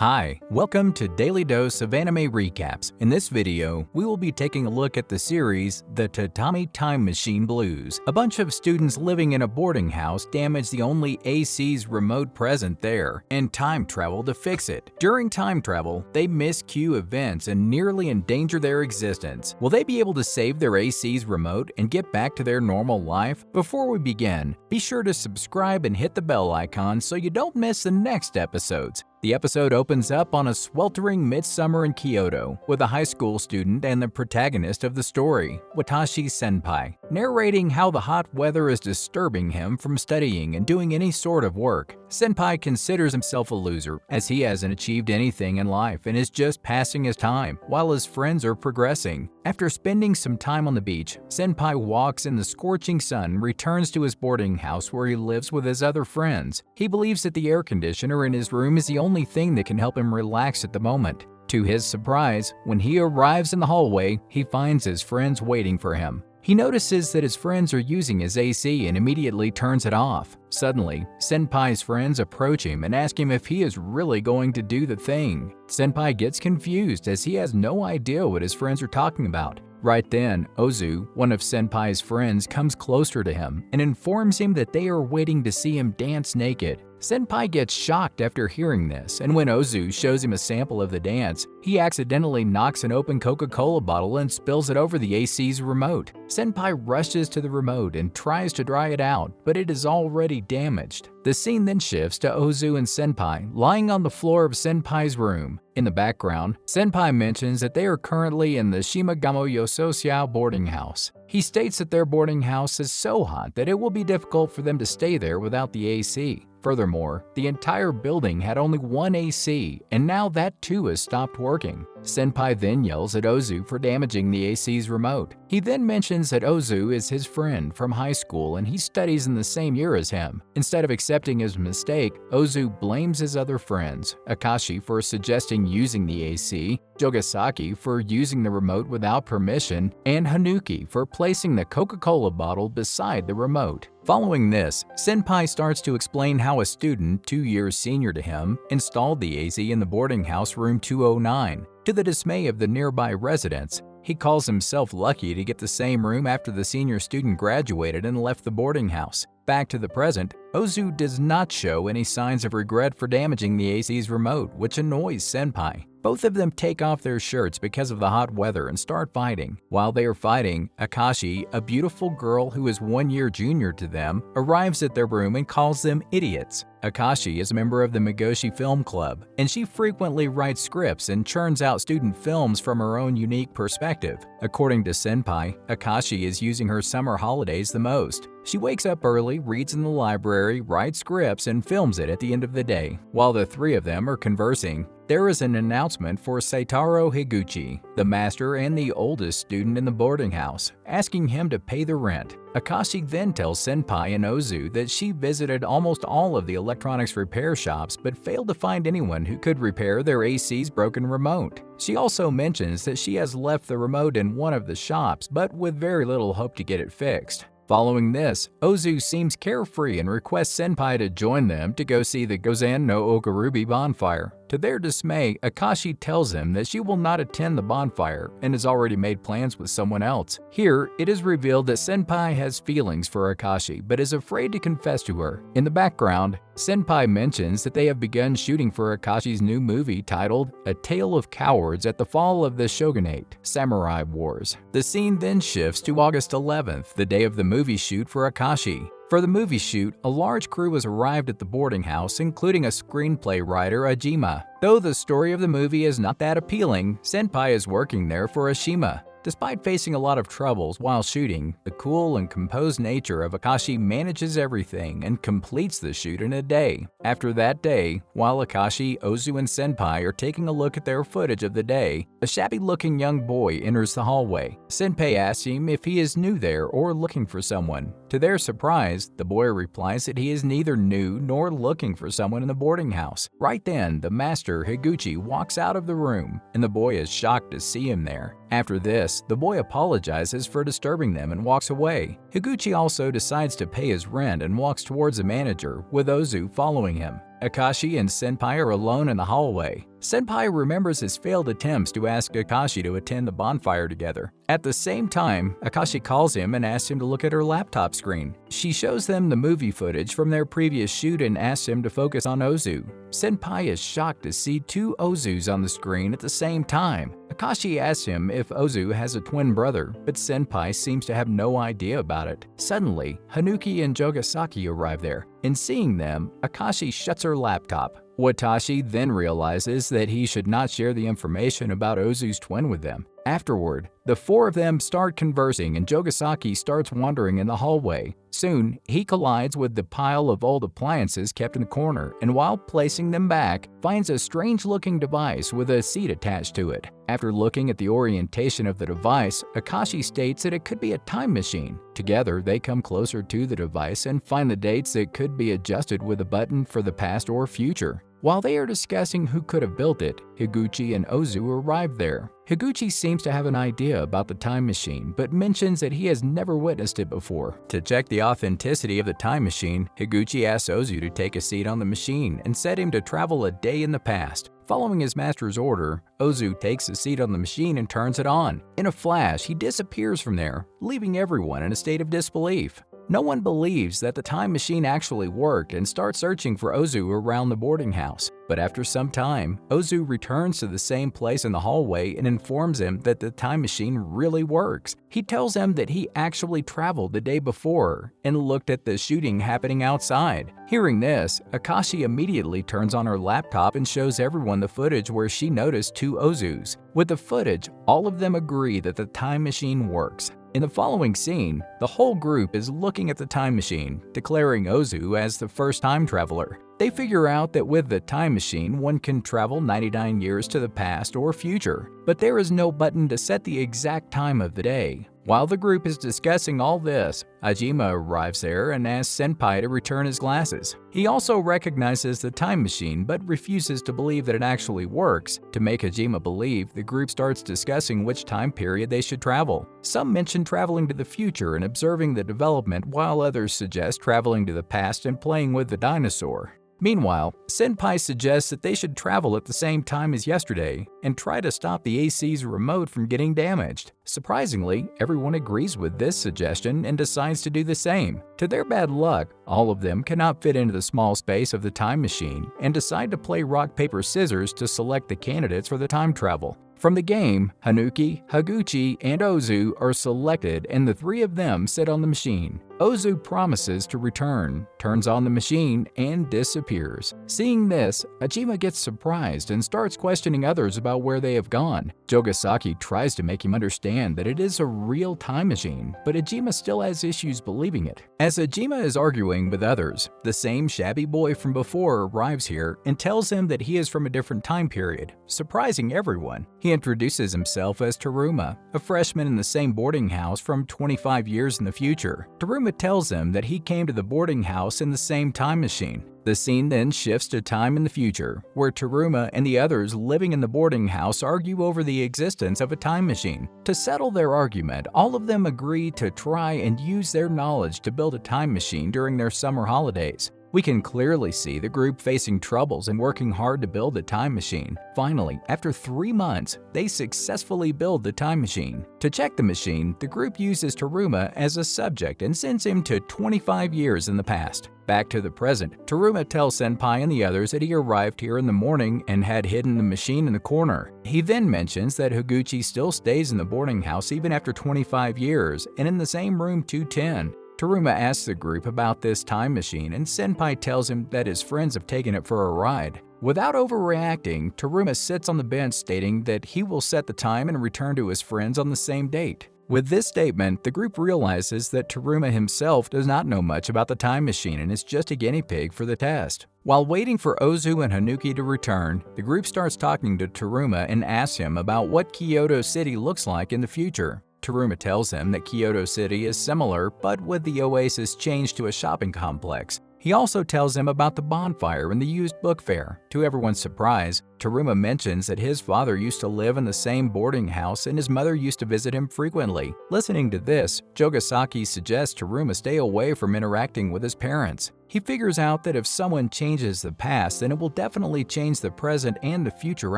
Hi, welcome to Daily Dose of Anime Recaps. In this video, we will be taking a look at the series The Yojouhan Time Machine Blues. A bunch of students living in a boarding house damage the only AC's remote present there and time travel to fix it. During time travel, they miscue events and nearly endanger their existence. Will they be able to save their AC's remote and get back to their normal life? Before we begin, be sure to subscribe and hit the bell icon so you don't miss the next episodes. The episode opens up on a sweltering midsummer in Kyoto, with a high school student and the protagonist of the story, Watashi Senpai, narrating how the hot weather is disturbing him from studying and doing any sort of work. Senpai considers himself a loser, as he hasn't achieved anything in life and is just passing his time, while his friends are progressing. After spending some time on the beach, Senpai walks in the scorching sun and returns to his boarding house where he lives with his other friends. He believes that the air conditioner in his room is the only thing that can help him relax at the moment. To his surprise, when he arrives in the hallway, he finds his friends waiting for him. He notices that his friends are using his AC and immediately turns it off. Suddenly, Senpai's friends approach him and ask him if he is really going to do the thing. Senpai gets confused as he has no idea what his friends are talking about. Right then, Ozu, one of Senpai's friends, comes closer to him and informs him that they are waiting to see him dance naked. Senpai gets shocked after hearing this, and when Ozu shows him a sample of the dance, he accidentally knocks an open Coca-Cola bottle and spills it over the AC's remote. Senpai rushes to the remote and tries to dry it out, but it is already damaged. The scene then shifts to Ozu and Senpai lying on the floor of Senpai's room. In the background, Senpai mentions that they are currently in the Shimagamo Yososiao boarding house. He states that their boarding house is so hot that it will be difficult for them to stay there without the AC. Furthermore, the entire building had only one AC, and now that too has stopped working. Senpai then yells at Ozu for damaging the AC's remote. He then mentions that Ozu is his friend from high school and he studies in the same year as him. Instead of accepting his mistake, Ozu blames his other friends, Akashi for suggesting using the AC, Jogasaki for using the remote without permission, and Hanuki for placing the Coca-Cola bottle beside the remote. Following this, Senpai starts to explain how a student 2 years senior to him installed the AC in the boarding house room 209. To the dismay of the nearby residents, he calls himself lucky to get the same room after the senior student graduated and left the boarding house. Back to the present, Ozu does not show any signs of regret for damaging the AC's remote, which annoys Senpai. Both of them take off their shirts because of the hot weather and start fighting. While they are fighting, Akashi, a beautiful girl who is 1 year junior to them, arrives at their room and calls them idiots. Akashi is a member of the Migoshi Film Club, and she frequently writes scripts and churns out student films from her own unique perspective. According to Senpai, Akashi is using her summer holidays the most. She wakes up early, reads in the library, writes scripts, and films it at the end of the day. While the three of them are conversing, there is an announcement for Saitaro Higuchi, the master and the oldest student in the boarding house, asking him to pay the rent. Akashi then tells Senpai and Ozu that she visited almost all of the electronics repair shops but failed to find anyone who could repair their AC's broken remote. She also mentions that she has left the remote in one of the shops, but with very little hope to get it fixed. Following this, Ozu seems carefree and requests Senpai to join them to go see the Gozen no Okarubi bonfire. To their dismay, Akashi tells him that she will not attend the bonfire and has already made plans with someone else. Here, it is revealed that Senpai has feelings for Akashi but is afraid to confess to her. In the background, Senpai mentions that they have begun shooting for Akashi's new movie titled A Tale of Cowards at the Fall of the Shogunate, Samurai Wars. The scene then shifts to August 11th, the day of the movie shoot for Akashi. For the movie shoot, a large crew has arrived at the boarding house, including a screenplay writer, Ajima. Though the story of the movie is not that appealing, Senpai is working there for Ashima. Despite facing a lot of troubles while shooting, the cool and composed nature of Akashi manages everything and completes the shoot in a day. After that day, while Akashi, Ozu, and Senpai are taking a look at their footage of the day, a shabby-looking young boy enters the hallway. Senpai asks him if he is new there or looking for someone. To their surprise, the boy replies that he is neither new nor looking for someone in the boarding house. Right then, the master, Higuchi, walks out of the room, and the boy is shocked to see him there. After this, the boy apologizes for disturbing them and walks away. Higuchi also decides to pay his rent and walks towards the manager, with Ozu following him. Akashi and Senpai are alone in the hallway. Senpai remembers his failed attempts to ask Akashi to attend the bonfire together. At the same time, Akashi calls him and asks him to look at her laptop screen. She shows them the movie footage from their previous shoot and asks him to focus on Ozu. Senpai is shocked to see two Ozus on the screen at the same time. Akashi asks him if Ozu has a twin brother, but Senpai seems to have no idea about it. Suddenly, Hanuki and Jogasaki arrive there. In seeing them, Akashi shuts her laptop. Watashi then realizes that he should not share the information about Ozu's twin with them. Afterward, the four of them start conversing and Jogasaki starts wandering in the hallway. Soon, he collides with the pile of old appliances kept in the corner and while placing them back, finds a strange-looking device with a seat attached to it. After looking at the orientation of the device, Akashi states that it could be a time machine. Together, they come closer to the device and find the dates that could be adjusted with a button for the past or future. While they are discussing who could have built it, Higuchi and Ozu arrive there. Higuchi seems to have an idea about the time machine, but mentions that he has never witnessed it before. To check the authenticity of the time machine, Higuchi asks Ozu to take a seat on the machine and set him to travel a day in the past. Following his master's order, Ozu takes a seat on the machine and turns it on. In a flash, he disappears from there, leaving everyone in a state of disbelief. No one believes that the time machine actually worked and starts searching for Ozu around the boarding house. But after some time, Ozu returns to the same place in the hallway and informs him that the time machine really works. He tells him that he actually traveled the day before and looked at the shooting happening outside. Hearing this, Akashi immediately turns on her laptop and shows everyone the footage where she noticed two Ozus. With the footage, all of them agree that the time machine works. In the following scene, the whole group is looking at the time machine, declaring Ozu as the first time traveler. They figure out that with the time machine, one can travel 99 years to the past or future, but there is no button to set the exact time of the day. While the group is discussing all this, Ajima arrives there and asks Senpai to return his glasses. He also recognizes the time machine but refuses to believe that it actually works. To make Ajima believe, the group starts discussing which time period they should travel. Some mention traveling to the future and observing the development, while others suggest traveling to the past and playing with the dinosaur. Meanwhile, Senpai suggests that they should travel at the same time as yesterday and try to stop the AC's remote from getting damaged. Surprisingly, everyone agrees with this suggestion and decides to do the same. To their bad luck, all of them cannot fit into the small space of the time machine and decide to play rock, paper, scissors to select the candidates for the time travel. From the game, Hanuki, Higuchi, and Ozu are selected and the three of them sit on the machine. Ozu promises to return, turns on the machine, and disappears. Seeing this, Ajima gets surprised and starts questioning others about where they have gone. Jogasaki tries to make him understand that it is a real time machine, but Ajima still has issues believing it. As Ajima is arguing with others, the same shabby boy from before arrives here and tells him that he is from a different time period, surprising everyone. He introduces himself as Teruma, a freshman in the same boarding house from 25 years in the future. Teruma tells him that he came to the boarding house in the same time machine. The scene then shifts to time in the future, where Teruma and the others living in the boarding house argue over the existence of a time machine. To settle their argument, all of them agree to try and use their knowledge to build a time machine during their summer holidays. We can clearly see the group facing troubles and working hard to build the time machine. Finally, after 3 months, they successfully build the time machine. To check the machine, the group uses Teruma as a subject and sends him to 25 years in the past. Back to the present, Teruma tells Senpai and the others that he arrived here in the morning and had hidden the machine in the corner. He then mentions that Higuchi still stays in the boarding house even after 25 years and in the same room 210. Teruma asks the group about this time machine and Senpai tells him that his friends have taken it for a ride. Without overreacting, Teruma sits on the bench stating that he will set the time and return to his friends on the same date. With this statement, the group realizes that Teruma himself does not know much about the time machine and is just a guinea pig for the test. While waiting for Ozu and Hanuki to return, the group starts talking to Teruma and asks him about what Kyoto City looks like in the future. Teruma tells him that Kyoto City is similar, but with the oasis changed to a shopping complex. He also tells him about the bonfire and the used book fair. To everyone's surprise, Teruma mentions that his father used to live in the same boarding house and his mother used to visit him frequently. Listening to this, Jogasaki suggests Teruma stay away from interacting with his parents. He figures out that if someone changes the past, then it will definitely change the present and the future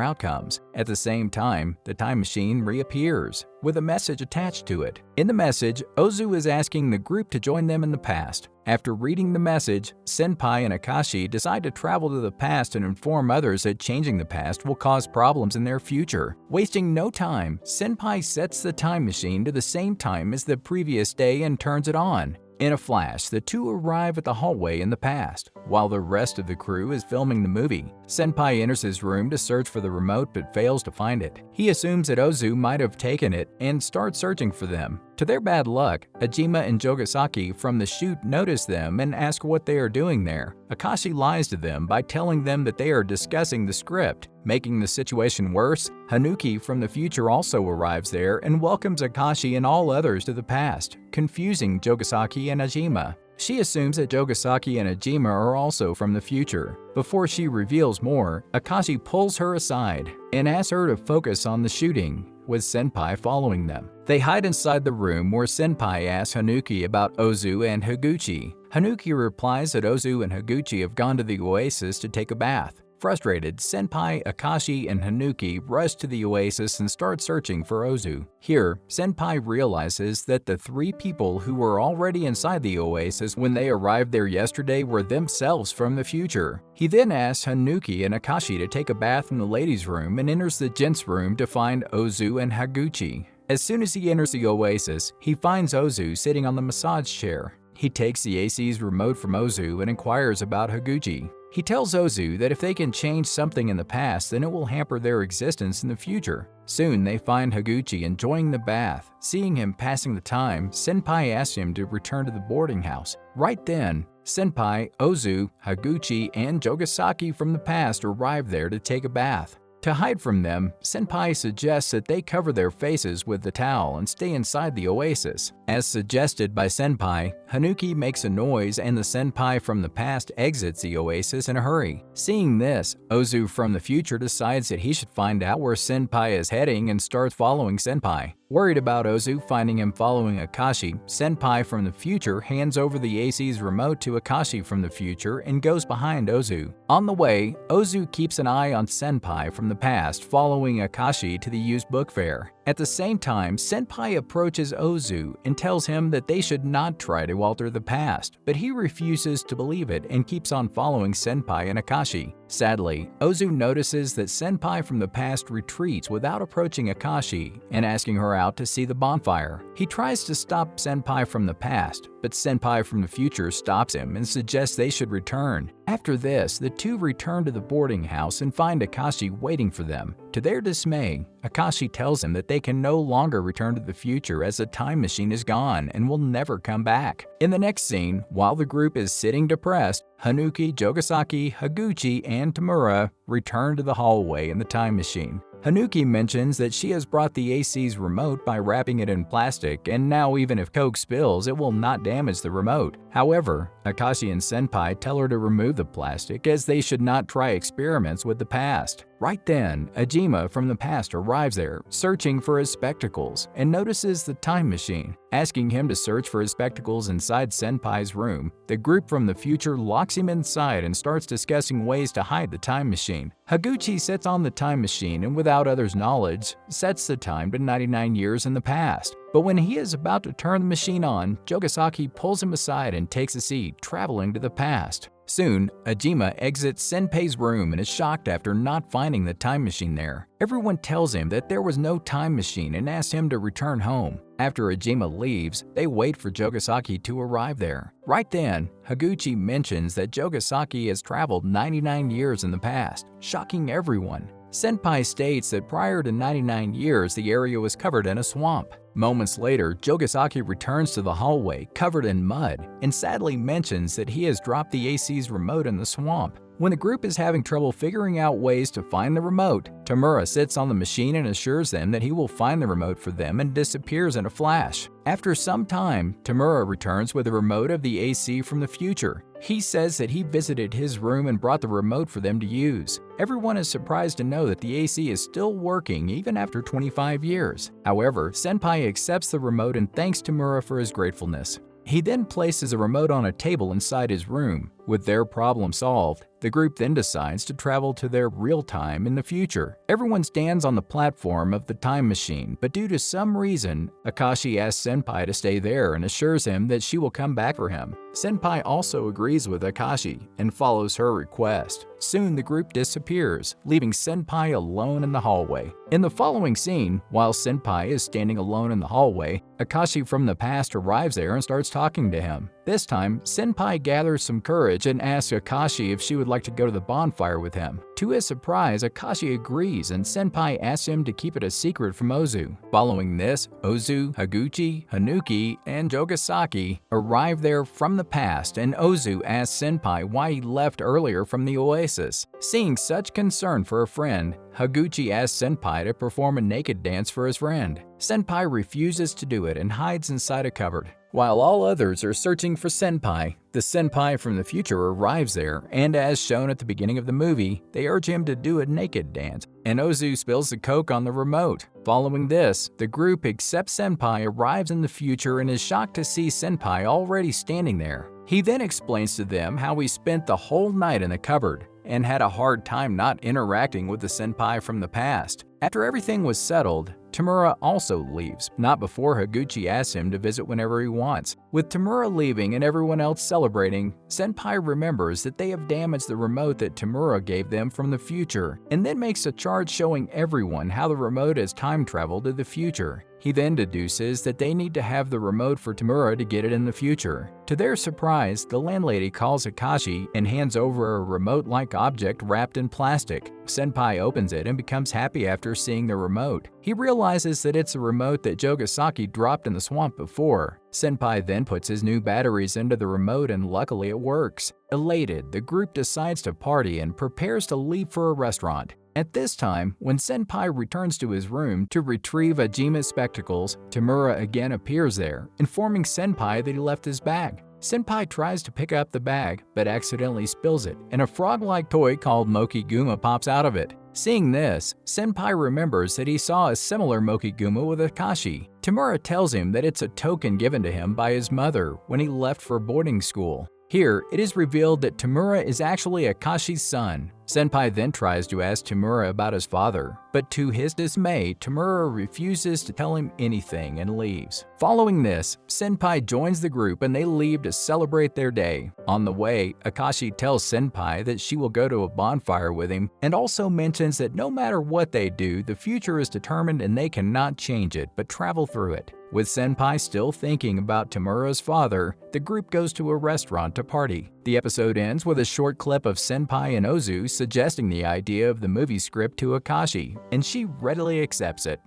outcomes. At the same time, the time machine reappears, with a message attached to it. In the message, Ozu is asking the group to join them in the past. After reading the message, Senpai and Akashi decide to travel to the past and inform others that changing the past will cause problems in their future. Wasting no time, Senpai sets the time machine to the same time as the previous day and turns it on. In a flash, the two arrive at the hallway in the past, while the rest of the crew is filming the movie. Senpai enters his room to search for the remote but fails to find it. He assumes that Ozu might have taken it and starts searching for them. To their bad luck, Ajima and Jogasaki from the shoot notice them and ask what they are doing there. Akashi lies to them by telling them that they are discussing the script. Making the situation worse, Hanuki from the future also arrives there and welcomes Akashi and all others to the past, confusing Jogasaki and Ajima. She assumes that Jogasaki and Ajima are also from the future. Before she reveals more, Akashi pulls her aside and asks her to focus on the shooting, with Senpai following them. They hide inside the room where Senpai asks Hanuki about Ozu and Higuchi. Hanuki replies that Ozu and Higuchi have gone to the oasis to take a bath. Frustrated, Senpai, Akashi, and Hanuki rush to the oasis and start searching for Ozu. Here, Senpai realizes that the three people who were already inside the oasis when they arrived there yesterday were themselves from the future. He then asks Hanuki and Akashi to take a bath in the ladies' room and enters the gents' room to find Ozu and Higuchi. As soon as he enters the oasis, he finds Ozu sitting on the massage chair. He takes the AC's remote from Ozu and inquires about Higuchi. He tells Ozu that if they can change something in the past, then it will hamper their existence in the future. Soon, they find Higuchi enjoying the bath. Seeing him passing the time, Senpai asks him to return to the boarding house. Right then, Senpai, Ozu, Higuchi, and Jogasaki from the past arrive there to take a bath. To hide from them, Senpai suggests that they cover their faces with the towel and stay inside the oasis. As suggested by Senpai, Hanuki makes a noise and the Senpai from the past exits the oasis in a hurry. Seeing this, Ozu from the future decides that he should find out where Senpai is heading and starts following Senpai. Worried about Ozu finding him following Akashi, Senpai from the future hands over the AC's remote to Akashi from the future and goes behind Ozu. On the way, Ozu keeps an eye on Senpai from the past, following Akashi to the used book fair. At the same time, Senpai approaches Ozu and tells him that they should not try to alter the past, but he refuses to believe it and keeps on following Senpai and Akashi. Sadly, Ozu notices that Senpai from the past retreats without approaching Akashi and asking her out to see the bonfire. He tries to stop Senpai from the past, but Senpai from the future stops him and suggests they should return. After this, the two return to the boarding house and find Akashi waiting for them. To their dismay, Akashi tells him that they can no longer return to the future as the time machine is gone and will never come back. In the next scene, while the group is sitting depressed, Hanuki, Jogasaki, Higuchi, and Tamura return to the hallway in the time machine. Hanuki mentions that she has brought the AC's remote by wrapping it in plastic, and now even if Coke spills, it will not damage the remote. However, Akashi and Senpai tell her to remove the plastic as they should not try experiments with the past. Right then, Ajima from the past arrives there, searching for his spectacles, and notices the time machine. Asking him to search for his spectacles inside Senpai's room, the group from the future locks him inside and starts discussing ways to hide the time machine. Higuchi sits on the time machine and without others' knowledge, sets the time to 99 years in the past. But when he is about to turn the machine on, Jogasaki pulls him aside and takes a seat, traveling to the past. Soon, Ajima exits Senpai's room and is shocked after not finding the time machine there. Everyone tells him that there was no time machine and asks him to return home. After Ajima leaves, they wait for Jogasaki to arrive there. Right then, Higuchi mentions that Jogasaki has traveled 99 years in the past, shocking everyone. Senpai states that prior to 99 years, the area was covered in a swamp. Moments later, Jogasaki returns to the hallway covered in mud and sadly mentions that he has dropped the AC's remote in the swamp. When the group is having trouble figuring out ways to find the remote, Tamura sits on the machine and assures them that he will find the remote for them and disappears in a flash. After some time, Tamura returns with the remote of the AC from the future. He says that he visited his room and brought the remote for them to use. Everyone is surprised to know that the AC is still working even after 25 years. However, Senpai accepts the remote and thanks Tamura for his gratefulness. He then places a remote on a table inside his room. With their problem solved, the group then decides to travel to their real time in the future. Everyone stands on the platform of the time machine, but due to some reason, Akashi asks Senpai to stay there and assures him that she will come back for him. Senpai also agrees with Akashi and follows her request. Soon the group disappears, leaving Senpai alone in the hallway. In the following scene, while Senpai is standing alone in the hallway, Akashi from the past arrives there and starts talking to him. This time, Senpai gathers some courage and asks Akashi if she would like to go to the bonfire with him. To his surprise, Akashi agrees and Senpai asks him to keep it a secret from Ozu. Following this, Ozu, Higuchi, Hanuki, and Jogasaki arrive there from the past, and Ozu asks Senpai why he left earlier from the oasis. Seeing such concern for a friend, Higuchi asks Senpai to perform a naked dance for his friend. Senpai refuses to do it and hides inside a cupboard. While all others are searching for Senpai, the Senpai from the future arrives there, and as shown at the beginning of the movie, they urge him to do a naked dance, and Ozu spills the coke on the remote. Following this, the group except Senpai arrives in the future and is shocked to see Senpai already standing there. He then explains to them how he spent the whole night in the cupboard and had a hard time not interacting with the Senpai from the past. After everything was settled, Tamura also leaves, not before Higuchi asks him to visit whenever he wants. With Tamura leaving and everyone else celebrating, Senpai remembers that they have damaged the remote that Tamura gave them from the future, and then makes a chart showing everyone how the remote has time traveled to the future. He then deduces that they need to have the remote for Tamura to get it in the future. To their surprise, the landlady calls Akashi and hands over a remote-like object wrapped in plastic. Senpai opens it and becomes happy after seeing the remote. He realizes that it's a remote that Jogasaki dropped in the swamp before. Senpai then puts his new batteries into the remote and luckily it works. Elated, the group decides to party and prepares to leave for a restaurant. At this time, when Senpai returns to his room to retrieve Hajime's spectacles, Tamura again appears there, informing Senpai that he left his bag. Senpai tries to pick up the bag, but accidentally spills it, and a frog-like toy called Mokiguma pops out of it. Seeing this, Senpai remembers that he saw a similar Mokiguma with Akashi. Tamura tells him that it's a token given to him by his mother when he left for boarding school. Here, it is revealed that Tamura is actually Akashi's son. Senpai then tries to ask Tamura about his father, but to his dismay, Tamura refuses to tell him anything and leaves. Following this, Senpai joins the group and they leave to celebrate their day. On the way, Akashi tells Senpai that she will go to a bonfire with him and also mentions that no matter what they do, the future is determined and they cannot change it but travel through it. With Senpai still thinking about Tamura's father, the group goes to a restaurant to party. The episode ends with a short clip of Senpai and Ozu suggesting the idea of the movie script to Akashi, and she readily accepts it.